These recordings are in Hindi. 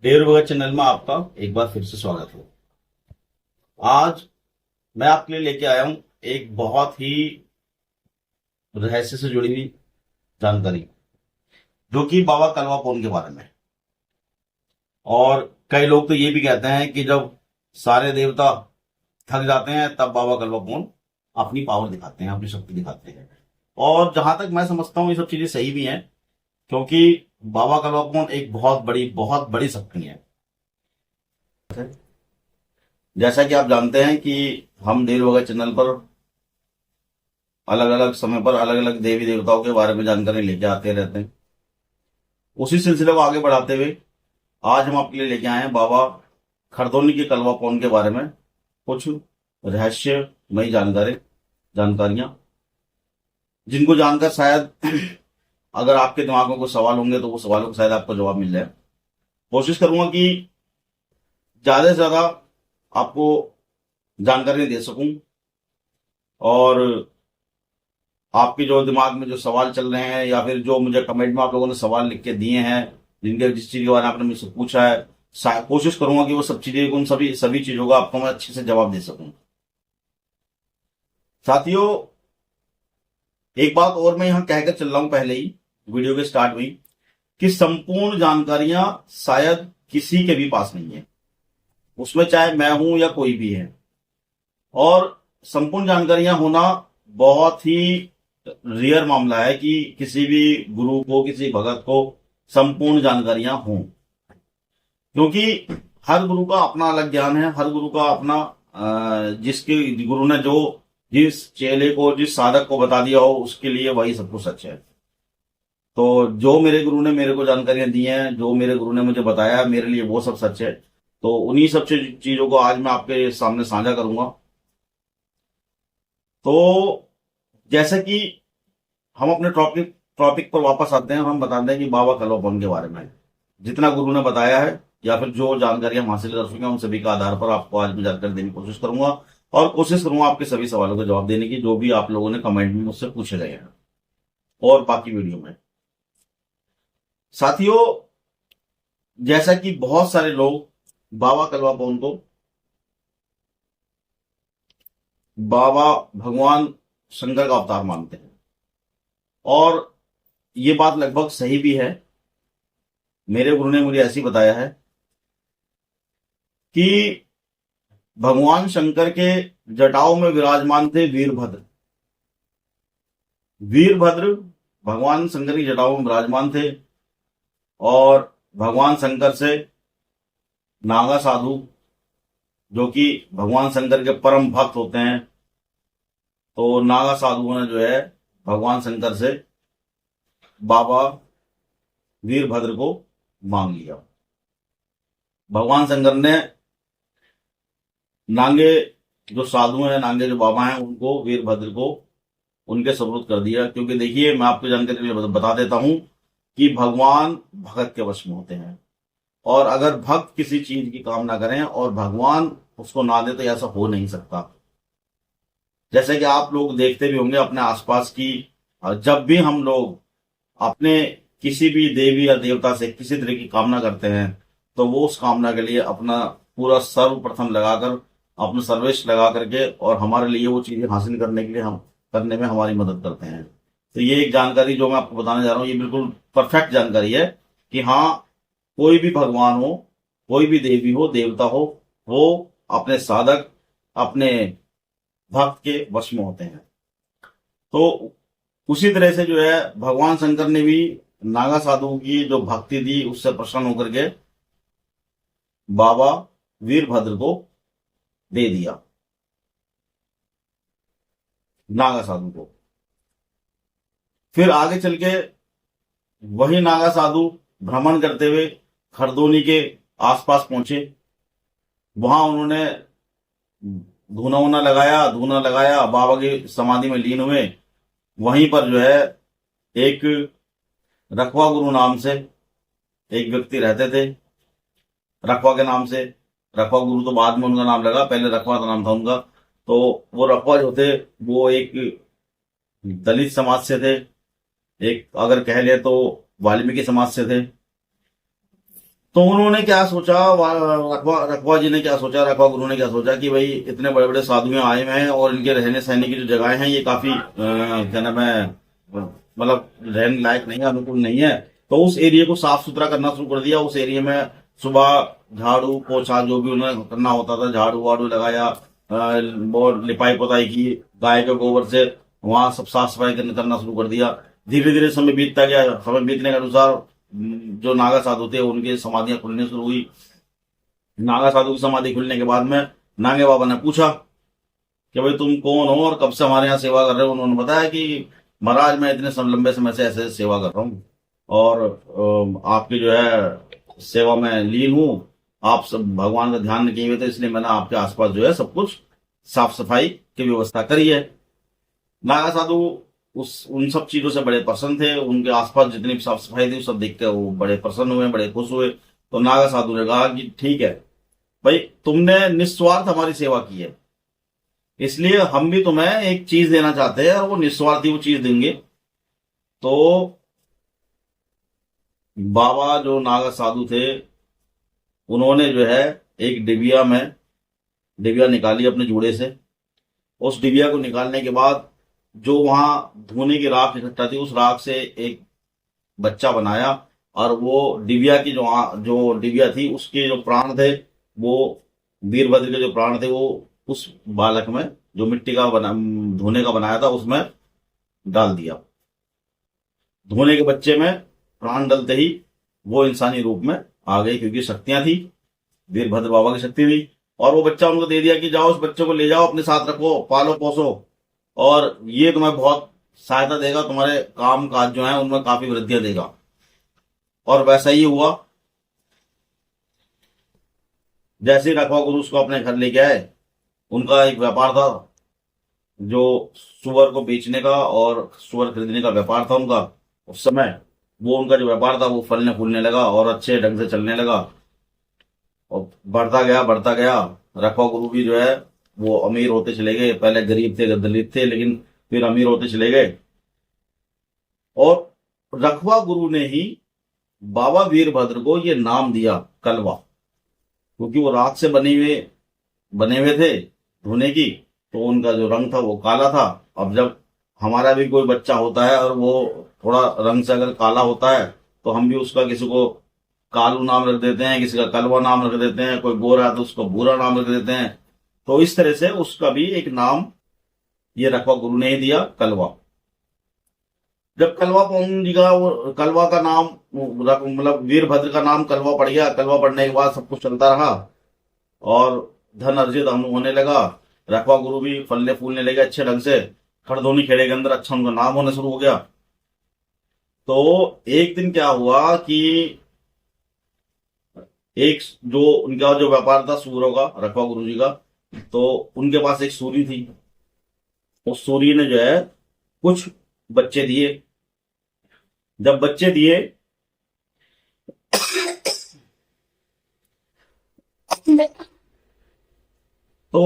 डेयर भगत चैनल में आपका एक बार फिर से स्वागत है। आज मैं आपके लिए लेके आया हूं एक बहुत ही रहस्य से जुड़ी हुई जानकारी, जो कि बाबा कलवा पोन के बारे में है। और कई लोग तो ये भी कहते हैं कि जब सारे देवता थक जाते हैं तब बाबा कलवा पोन अपनी पावर दिखाते हैं, अपनी शक्ति दिखाते हैं। और जहां तक मैं समझता हूँ ये सब चीजें सही भी हैं, क्योंकि बाबा कलवा पोन एक बहुत बड़ी शक्ति है। जैसा कि आप जानते हैं कि हम डेयर भगत चैनल पर अलग अलग समय पर अलग अलग देवी देवताओं के बारे में जानकारी लेके आते रहते हैं। उसी सिलसिले को आगे बढ़ाते हुए आज हम आपके लिए लेके आए हैं बाबा खरदोनी के कलवा पौन के बारे में कुछ रहस्यमयी जानकारियां, जिनको जानकर शायद अगर आपके दिमाग में कुछ सवाल होंगे तो वो सवालों का शायद आपको जवाब मिल जाए। कोशिश करूंगा कि ज्यादा से ज्यादा आपको जानकारी दे सकूं, और आपके जो दिमाग में जो सवाल चल रहे हैं या फिर जो मुझे कमेंट में आप लोगों ने सवाल लिख के दिए हैं, जिनके जिस चीज के बारे में आपने मुझसे पूछा है, कोशिश करूंगा कि वो सब चीजें, उन सभी चीजों का आपको मैं अच्छे से जवाब दे सकूं। साथियों, एक बात और मैं यहां कहकर चल रहा हूं पहले ही वीडियो के स्टार्ट में, कि संपूर्ण जानकारियां शायद किसी के भी पास नहीं है, उसमें चाहे मैं हूं या कोई भी है। और संपूर्ण जानकारियां होना बहुत ही रेयर मामला है कि किसी भी गुरु को, किसी भगत को संपूर्ण जानकारियां हों, क्योंकि हर गुरु का अपना अलग ज्ञान है, हर गुरु का अपना जिसके गुरु ने जो जिस चेले को, जिस साधक को बता दिया हो, उसके लिए वही सब कुछ सच है। तो जो मेरे गुरु ने मेरे को जानकारियां दी हैं, जो मेरे गुरु ने मुझे बताया, मेरे लिए वो सब सच है। तो उन्हीं सब चीजों को आज मैं आपके सामने साझा करूंगा। तो जैसे कि हम अपने टॉपिक पर वापस आते हैं, हम बताते हैं कि बाबा कलवा पोन के बारे में जितना गुरु ने बताया है या फिर जो जानकारी हम हासिल कर चुके हैं, उन सभी का आधार पर आपको आज मैं जानकारी देने की कोशिश करूंगा, और कोशिश करूंगा आपके सभी सवालों का जवाब देने की, जो भी आप लोगों ने कमेंट में मुझसे पूछे गए हैं और बाकी वीडियो में। साथियों, जैसा कि बहुत सारे लोग बाबा कलवा पोन को बाबा भगवान शंकर का अवतार मानते हैं, और ये बात लगभग सही भी है। मेरे गुरु ने मुझे ऐसे ही बताया है कि भगवान शंकर के जटाओं में विराजमान थे वीरभद्र। वीरभद्र भगवान शंकर की जटाओं में विराजमान थे, और भगवान शंकर से नागा साधु, जो कि भगवान शंकर के परम भक्त होते हैं, तो नागा साधुओं ने जो है भगवान शंकर से बाबा वीरभद्र को मांग लिया। भगवान शंकर ने नांगे जो साधु हैं, नांगे जो बाबा हैं, उनको, वीरभद्र को उनके सुपुर्द कर दिया। क्योंकि देखिए, मैं आपको जानकारी के लिए बता देता हूं कि भगवान भगत के वश में होते हैं, और अगर भक्त किसी चीज की कामना करें और भगवान उसको ना दे तो ऐसा हो नहीं सकता। जैसे कि आप लोग देखते भी होंगे अपने आसपास की, जब भी हम लोग अपने किसी भी देवी या देवता से किसी तरह की कामना करते हैं, तो वो उस कामना के लिए अपना पूरा सर्वप्रथम लगाकर, अपना सर्वेश लगा करके, और हमारे लिए वो चीजें हासिल करने के लिए हम करने में हमारी मदद करते हैं। तो ये एक जानकारी जो मैं आपको बताने जा रहा हूँ, ये बिल्कुल परफेक्ट जानकारी है कि हाँ, कोई भी भगवान हो, कोई भी देवी हो, देवता हो, वो अपने साधक, अपने भक्त के वश में होते हैं। तो उसी तरह से जो है भगवान शंकर ने भी नागा साधु की जो भक्ति दी, उससे प्रसन्न होकर के बाबा वीरभद्र को दे दिया, नागा साधु को। फिर आगे चल के वही नागा साधु भ्रमण करते हुए खरदोनी के आसपास पहुंचे। वहां उन्होंने धूना लगाया, बाबा की समाधि में लीन हुए। वहीं पर जो है एक रखवा गुरु नाम से एक व्यक्ति रहते थे, रखवा के नाम से। रखवा गुरु तो बाद में उनका नाम लगा, पहले रखवा का नाम था उनका। तो वो रखवा जो थे, वो एक दलित समाज से थे, एक अगर कह ले तो वाल्मीकि समाज से थे। तो उन्होंने क्या सोचा, रखवा जी ने क्या सोचा, रखवा गुरु ने क्या सोचा कि भाई इतने बड़े बड़े साधु यहाँ आए हुए हैं और इनके रहने सहने की जो जगह हैं ये काफी क्या नाम है, मतलब रहने लायक नहीं है, अनुकूल नहीं है। तो उस एरिया को साफ सुथरा करना शुरू कर दिया। उस एरिया में सुबह झाड़ू पोछा जो भी उन्हें करना होता था, झाड़ू वाड़ू लगाया, वो लिपाई पोताई की, गाय के गोबर से वहां सब साफ सफाई करना शुरू कर दिया। धीरे धीरे समय बीतता गया। समय बीतने के अनुसार जो नागा साधु थे उनकी समाधियां खुलनी शुरू हुई। नागा साधु की समाधि खुलने के बाद में नागे बाबा ने पूछा कि भाई तुम कौन हो और कब से हमारे यहाँ सेवा कर रहे हो। उन्होंने बताया कि महाराज मैं इतने लंबे समय से ऐसे सेवा कर रहा हूँ और आपकी जो है सेवा में लीन हूँ। आप सब भगवान का ध्यान किए हुए थे, इसलिए मैंने आपके आसपास जो है सब कुछ साफ सफाई की व्यवस्था करी है। नागा साधु उन सब चीजों से बड़े प्रसन्न थे। उनके आसपास जितनी भी साफ सफाई थी सब देख कर वो बड़े प्रसन्न हुए, बड़े खुश हुए। तो नागा साधु ने कहा कि ठीक है भाई, तुमने निस्वार्थ हमारी सेवा की है, इसलिए हम भी तुम्हें एक चीज देना चाहते हैं और वो निस्वार्थी वो चीज देंगे। तो बाबा जो नागा साधु थे उन्होंने जो है एक डिबिया निकाली अपने जूड़े से। उस डिबिया को निकालने के बाद जो वहां धोने की राख इकट्ठा थी उस राख से एक बच्चा बनाया और वो डिबिया की जो डिबिया थी उसके जो प्राण थे वो वीरभद्र के जो प्राण थे वो उस बालक में जो मिट्टी का धोने का बनाया था उसमें डाल दिया। धोने के बच्चे में प्राण डलते ही वो इंसानी रूप में आ गई, क्योंकि शक्तियां थी, वीरभद्र बाबा की शक्ति थी। और वो बच्चा उनको दे दिया कि जाओ उस बच्चे को ले जाओ, अपने साथ रखो, पालो पोसो और ये तुम्हें बहुत सहायता देगा, तुम्हारे काम काज जो है उनमें काफी वृद्धि देगा। और वैसा ही हुआ। जैसे ही रखवा गुरु उसको अपने घर लेके आए, उनका एक व्यापार था जो सुअर को बेचने का और सुअर खरीदने का व्यापार था उनका। उस समय वो उनका जो व्यापार था वो फलने फूलने लगा और अच्छे ढंग से चलने लगा और बढ़ता गया। रखवा गुरु भी जो है वो अमीर होते चले गए। पहले गरीब थे, दलित थे, लेकिन फिर अमीर होते चले गए। और रखवा गुरु ने ही बाबा वीरभद्र को ये नाम दिया कलवा, क्योंकि वो राख से बने हुए थे धोने की, तो उनका जो रंग था वो काला था। अब जब हमारा भी कोई बच्चा होता है और वो थोड़ा रंग से अगर काला होता है तो हम भी उसका किसी को कालू नाम रख देते हैं, किसी का कलवा नाम रख देते हैं, कोई गोरा है तो उसको भूरा नाम रख देते हैं। तो इस तरह से उसका भी एक नाम ये रखवा गुरु ने ही दिया, कलवा। जब कलवा पौन जी का वो कलवा का नाम मतलब वीरभद्र का नाम कलवा पड़ गया, कलवा पड़ने के बाद सब कुछ चलता रहा और धन अर्जित हम होने लगा। रखवा गुरु भी फलने फूलने लगे अच्छे ढंग से, खड़दोनी खेड़े के अंदर अच्छा उनका नाम होना शुरू हो गया। तो एक दिन क्या हुआ कि एक जो उनका जो व्यापार था सूरों का, रखवा गुरु जी का, तो उनके पास एक सूरी थी। उस सूरी ने जो है कुछ बच्चे दिए। जब बच्चे दिए तो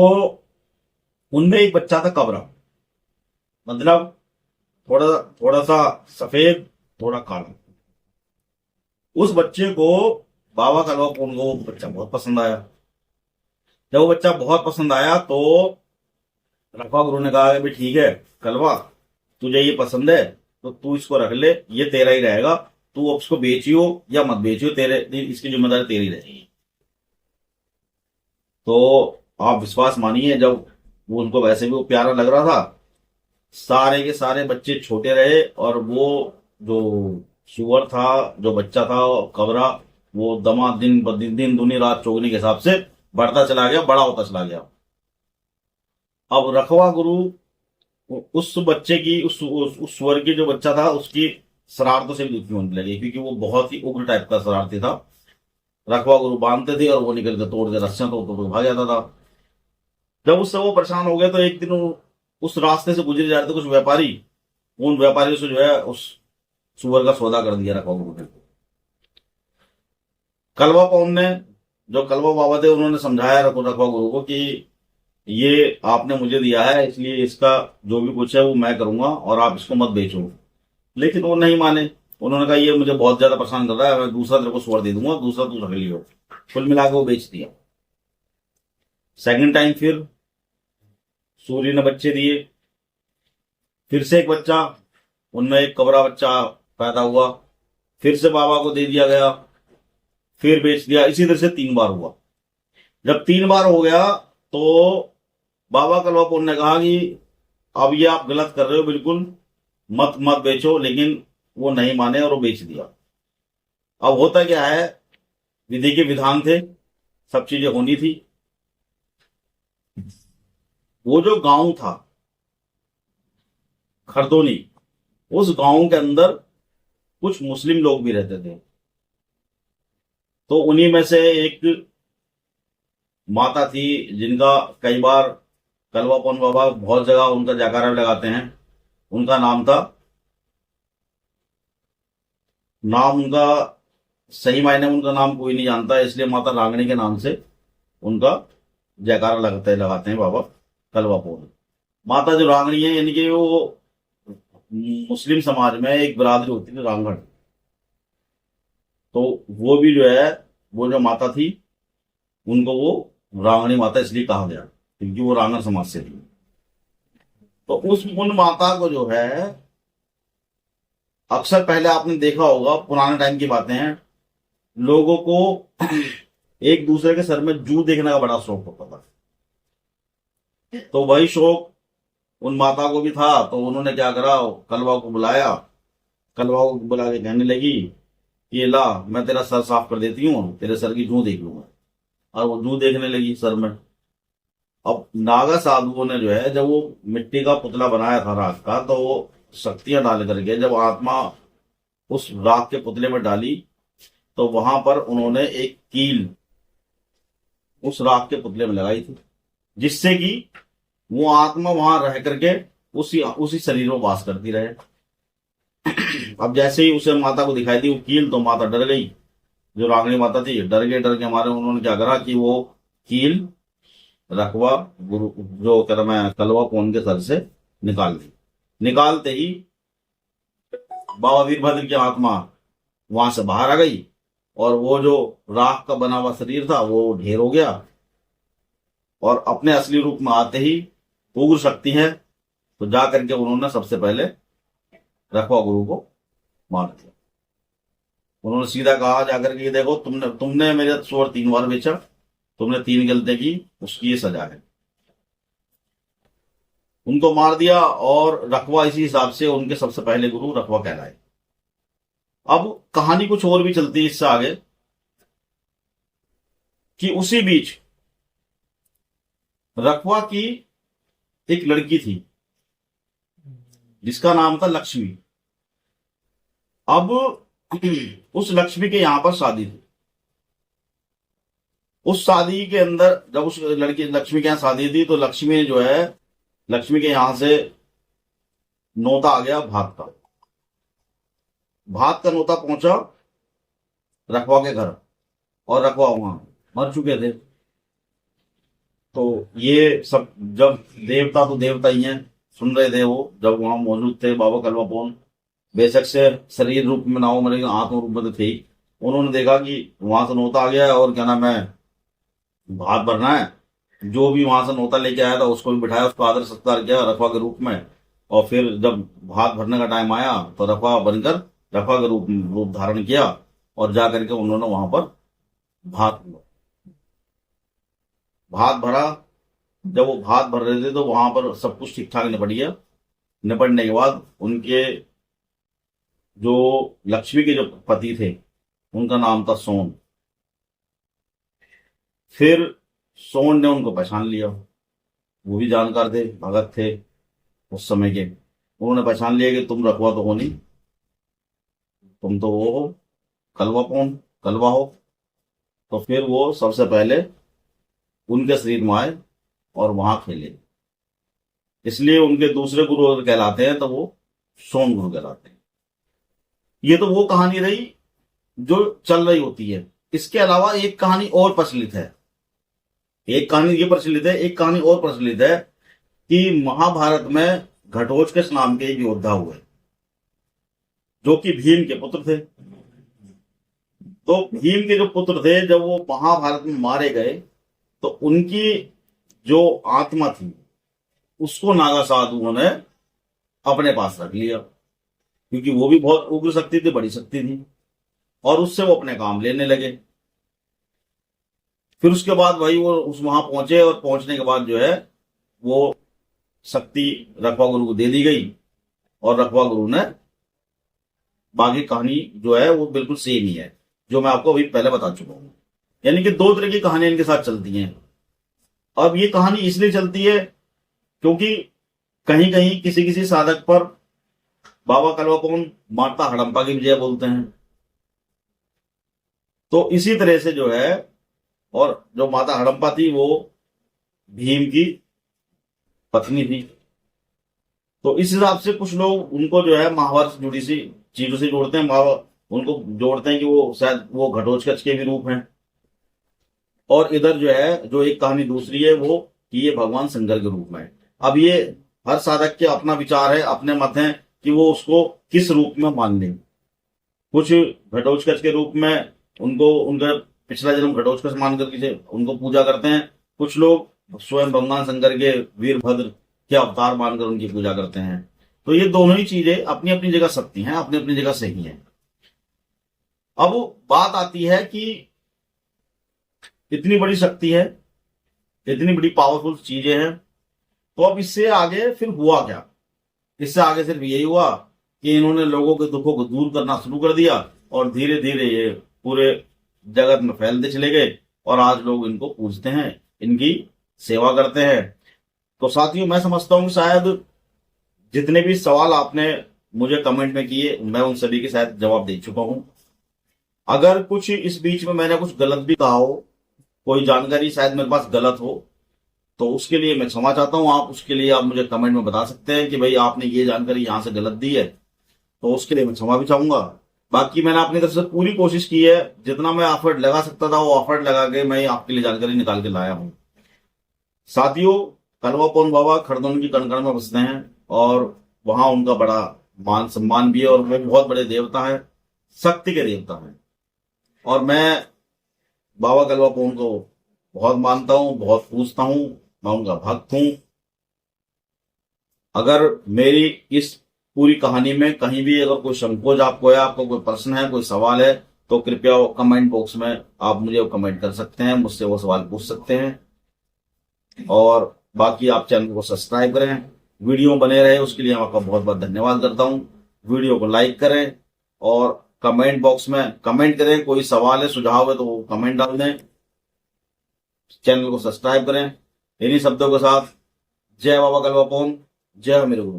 उनमें एक बच्चा था कबरा, मतलब थोड़ा थोड़ा सा सफेद थोड़ा काला। उस बच्चे को बाबा कलवा पुन को बच्चा बहुत पसंद आया। जब वो बच्चा बहुत पसंद आया तो रखवा गुरु ने कहा कि भाई ठीक है कलवा, तुझे ये पसंद है तो तू इसको रख ले, ये तेरा ही रहेगा, तू अब इसको बेचियो या मत बेचियो, तेरे इसकी जिम्मेदारी तेरी रहेगी। तो आप विश्वास मानिए, जब वो उनको वैसे भी वो प्यारा लग रहा था, सारे के सारे बच्चे छोटे रहे और वो जो सुअर था, जो बच्चा था कबरा, वो दमा दिन दूनी रात चौगनी के हिसाब से बढ़ता चला गया, बड़ा होता चला गया। अब रखवा गुरु उस बच्चे की उस सुअर की जो बच्चा था उसकी शरारतों से भी दुखी होने लगे, क्योंकि वो बहुत ही उग्र टाइप का शरारती था। रखवा गुरु बांधते थे और वो निकल के तोड़ के रस्सियां तो भाग जाता था। जब उससे वो परेशान हो गए तो एक दिन उस रास्ते से गुजरे जा रहे थे कुछ व्यापारी, उन व्यापारियों से जो है उस सुअर का सौदा कर दिया रखवा गुरु ने। कलवा पौन ने, जो कलवा बाबा थे, उन्होंने समझाया रखवा गुरु को कि ये आपने मुझे दिया है, इसलिए इसका जो भी कुछ है वो मैं करूंगा और आप इसको मत बेचो। लेकिन वो नहीं माने। उन्होंने कहा ये मुझे बहुत ज्यादा परेशान कर रहा है, मैं दूसरा तेरे को स्वर दे दूंगा, दूसरा तू रख लियो। कुल मिला के वो बेच दिया। सेकंड टाइम फिर सूर्य ने बच्चे दिए, फिर से एक बच्चा, उनमें एक कबरा बच्चा पैदा हुआ, फिर से बाबा को दे दिया गया, फिर बेच दिया। इसी तरह से 3 बार हुआ। जब 3 बार हो गया तो बाबा कलवापुर ने कहा कि अब ये आप गलत कर रहे हो, बिल्कुल मत मत बेचो। लेकिन वो नहीं माने और वो बेच दिया। अब होता क्या है, विधि के विधान थे, सब चीजें होनी थी। वो जो गांव था खरदोनी, उस गांव के अंदर कुछ मुस्लिम लोग भी रहते थे। तो उन्हीं में से एक माता थी जिनका कई बार कलवापन बाबा बहुत जगह उनका जयकारा लगाते हैं। उनका नाम था, नाम उनका सही मायने में उनका नाम कोई नहीं जानता, इसलिए माता रांगणी के नाम से उनका जयकारा लगाते हैं बाबा कलवापुर। माता जो रांगणी है, यानी कि वो मुस्लिम समाज में एक बिरादरी होती थी रांगड़। तो वो भी जो है, वो जो माता थी, उनको वो रांगणी माता इसलिए कहा गया क्योंकि वो रांगड़ समाज से थी। तो उन माता को जो है, अक्सर पहले आपने देखा होगा, पुराने टाइम की बातें हैं, लोगों को एक दूसरे के सर में जू देखने का बड़ा शौक होता था। तो वही शौक उन माता को भी था। तो उन्होंने क्या करा, कलवा को बुलाया, कलवा को बुला के कहने लगी कि ला, मैं तेरा सर साफ कर देती हूँ, तेरे सर की जू देख लूंगा। और वो जू देखने लगी सर में। अब नागा साधुओं ने जो है, जब वो मिट्टी का पुतला बनाया था राख का, तो वो शक्तियां डाल करके जब आत्मा उस राख के पुतले में डाली, तो वहां पर उन्होंने एक कील उस राख के पुतले में लगाई थी, जिससे कि वो आत्मा वहां रह करके उसी उसी शरीर में वास करती रहे। अब जैसे ही उसे माता को दिखाई दी वो कील, तो माता डर गई। जो रागणी माता थी, डर के हमारे उन्होंने क्या करा कि वो कील रखवा गुरु जो कर मैं कलवा पोन के सर से निकाल दी। निकालते ही बाबा वीरभद्र की आत्मा वहां से बाहर आ गई, और वो जो राख का बना हुआ शरीर था वो ढेर हो गया, और अपने असली रूप में आते ही उग्र शक्ति है। तो जा करके उन्होंने सबसे पहले रखवा गुरु को मार दिया। उन्होंने सीधा कहा जाकर के, देखो तुमने मेरे स्वर 3 बार बेचा, तुमने 3 गलतियां की, उसकी ये सजा है। उनको मार दिया, और रखवा इसी हिसाब से उनके सबसे पहले गुरु रखवा कहलाए। अब कहानी कुछ और भी चलती है इससे आगे, कि उसी बीच रखवा की एक लड़की थी जिसका नाम था लक्ष्मी। अब उस लक्ष्मी के यहां पर शादी थी। उस शादी के अंदर जब उस लड़की लक्ष्मी के यहां शादी थी, तो लक्ष्मी ने जो है, लक्ष्मी के यहां से नोता आ गया भात का। भात का नोता पहुंचा रखवा के घर, और रखवा वहां मर चुके थे। तो ये सब, जब देवता तो देवता ही हैं, सुन रहे थे वो, जब वहां मौजूद थे बाबा कलवापोन, बेशक से शरीर रूप में ना हो, मरे आत्म रूप में तो थे ही। उन्होंने देखा कि वहां से नोता आ गया है, और क्या नाम है, भात भरना है। जो भी वहां से नोता लेके आया था उसको भी बिठाया, उसको आदर सत्कार किया रखवा के रूप में। और फिर जब भात भरने का टाइम आया, तो रखवा बनकर रखवा के रूप धारण किया, और जा करके उन्होंने वहां पर भात भरा। जब वो भात भर रहे थे, तो वहां पर सब कुछ ठीक ठाक निपट गया। निपटने के बाद उनके जो लक्ष्मी के जो पति थे, उनका नाम था सोन। फिर सोन ने उनको पहचान लिया। वो भी जानकार थे, भगत थे उस समय के। उन्होंने पहचान लिया कि तुम रखवा तो हो नहीं, तुम तो वो हो कलवा हो। तो फिर वो सबसे पहले उनके शरीर में आए और वहां खेले। इसलिए उनके दूसरे गुरु अगर कहलाते हैं तो वो सोम गुरु कहलाते हैं। ये तो वो कहानी रही जो चल रही होती है। इसके अलावा एक कहानी और प्रचलित है। एक कहानी ये प्रचलित है, एक कहानी और प्रचलित है कि महाभारत में घटोत्कच नाम के एक योद्धा हुए। जो कि भीम के पुत्र थे। तो भीम के जो पुत्र थे, जब वो महाभारत में मारे गए तो उनकी जो आत्मा थी उसको नागा साधुओं ने अपने पास रख लिया, क्योंकि वो भी बहुत उग्र शक्ति थी, बड़ी शक्ति थी, और उससे वो अपने काम लेने लगे। फिर उसके बाद भाई वो उस वहां पहुंचे, और पहुंचने के बाद जो है वो शक्ति रखवा गुरु को दे दी गई, और रखवा गुरु ने बाकी कहानी जो है वो बिल्कुल सेम ही है जो मैं आपको अभी पहले बता चुका हूं। यानी कि दो तरह की कहानियां इनके साथ चलती हैं। अब ये कहानी इसलिए चलती है क्योंकि कहीं कहीं किसी किसी साधक पर बाबा कलवापौन माता हड़म्पा की विजय बोलते हैं। तो इसी तरह से जो है, और जो माता हड़म्पा थी वो भीम की पत्नी थी। तो इस हिसाब से कुछ लोग उनको जो है महाभारत से जुड़ी सी चीजों से जोड़ते हैं, उनको जोड़ते हैं कि वो शायद वो घटोत्कच के भी रूप हैं। और इधर जो है जो एक कहानी दूसरी है वो कि ये भगवान शंकर के रूप में है। अब ये हर साधक के अपना विचार है, अपने मत हैं कि वो उसको किस रूप में मान लें। कुछ घटोत्कच के रूप में उनको उनका पिछला जन्म घटोत्कच मान करके उनको पूजा करते हैं। कुछ लोग स्वयं भगवान शंकर के वीरभद्र के अवतार मानकर उनकी पूजा करते हैं। तो ये दोनों ही चीजें अपनी अपनी जगह सत्य हैं, अपनी अपनी जगह सही हैं। अब बात आती है कि इतनी बड़ी शक्ति है, इतनी बड़ी पावरफुल चीजें हैं, तो अब इससे आगे फिर हुआ क्या? इससे आगे सिर्फ यही हुआ कि इन्होंने लोगों के दुखों को दूर करना शुरू कर दिया, और धीरे धीरे ये पूरे जगत में फैलते चले गए, और आज लोग इनको पूजते हैं, इनकी सेवा करते हैं। तो साथियों, मैं समझता हूँ शायद जितने भी सवाल आपने मुझे कमेंट में किए, मैं उन सभी के शायद जवाब दे चुका हूं। अगर कुछ इस बीच में मैंने कुछ गलत भी कहा हो, कोई जानकारी शायद मेरे पास गलत हो, तो उसके लिए मैं क्षमा चाहता हूं। आप उसके लिए आप मुझे कमेंट में बता सकते हैं कि भाई आपने ये जानकारी यहां से गलत दी है, तो उसके लिए मैं क्षमा भी चाहूंगा। बाकी मैंने अपनी तरफ से पूरी कोशिश की है, जितना मैं एफर्ट लगा सकता था वो एफर्ट लगा के मैं आपके लिए जानकारी निकाल के लाया हूं। साथियों, कलवापौन बाबा खड़दौन की कण-कण में बसते हैं, और वहां उनका बड़ा मान सम्मान भी है, और वो बहुत बड़े देवता है, शक्ति के देवता है। और मैं बाबा कलवापौन को बहुत मानता हूं, बहुत पूजता हूं, मैं उनका भक्त हूं। अगर मेरी इस पूरी कहानी में कहीं भी अगर कोई संकोच आपको है, आपको कोई प्रश्न है, कोई सवाल है, तो कृपया कमेंट बॉक्स में आप मुझे कमेंट कर सकते हैं, मुझसे वो सवाल पूछ सकते हैं। और बाकी आप चैनल को सब्सक्राइब करें, वीडियो बने रहे उसके लिए आपका बहुत बहुत धन्यवाद करता हूं। वीडियो को लाइक करें और कमेंट बॉक्स में कमेंट करें, कोई सवाल है, सुझाव है तो वो कमेंट डाल दें। चैनल को सब्सक्राइब करें। इन्हीं शब्दों के साथ जय बाबा कलवापौन, जय मेरे गुरु।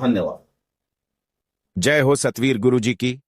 धन्यवाद। जय हो सतवीर गुरु जी की।